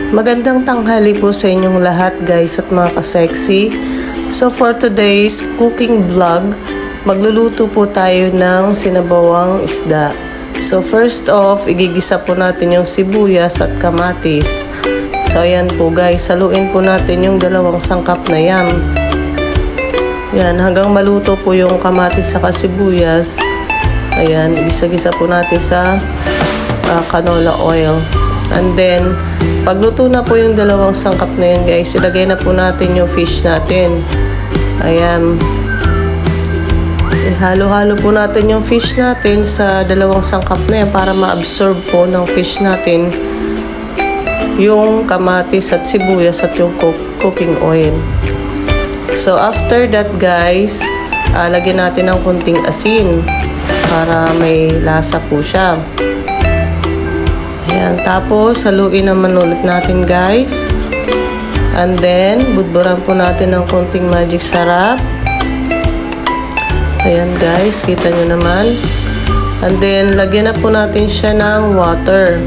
Magandang tanghali po sa inyong lahat guys at mga ka-sexy. So for today's cooking vlog, magluluto po tayo ng sinabawang isda. So first off, igigisa po natin yung sibuyas at kamatis. So ayan po guys, haluin po natin yung 2 sangkap na yam. Yan, hanggang maluto po yung kamatis sa sibuyas. Ayan, igisa-gisa po natin sa canola oil. And then, pagluto na po yung 2 sangkap na yun guys, ilagay na po natin yung fish natin. Ayan. Halo-halo po natin yung fish natin sa 2 sangkap na yan para ma-absorb po ng fish natin yung kamatis at sibuyas at yung cooking oil. So, after that guys, lagyan natin ng kunting asin para may lasa po siya. Ayan, tapos haluin naman ulit natin guys. And then, budburan po natin ng konting magic sarap. Ayan guys, kita nyo naman. And then, lagyan na po natin siya ng water.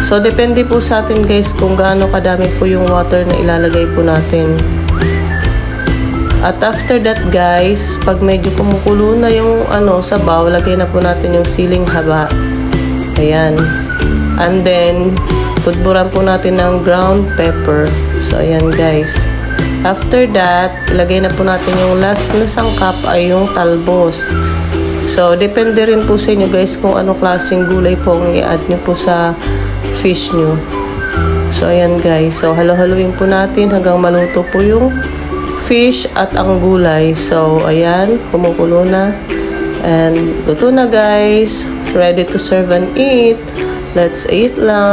So, depende po sa atin guys kung gaano kadami po yung water na ilalagay po natin. At after that guys, pag medyo kumukulo na yung sabaw, lagay na po natin yung siling haba. Ayan. And then, budburan po natin ng ground pepper. So, ayan guys. After that, ilagay na po natin yung last na sangkap ay yung talbos. So, depende rin po sa inyo guys kung anong klaseng gulay po ang i-add nyo po sa fish nyo. So, ayan guys. So, halo-haluin po natin hanggang maluto po yung fish at ang gulay. So, ayan. Kumukulo na. And, luto na guys. Ready to serve and eat. Let's eat lang.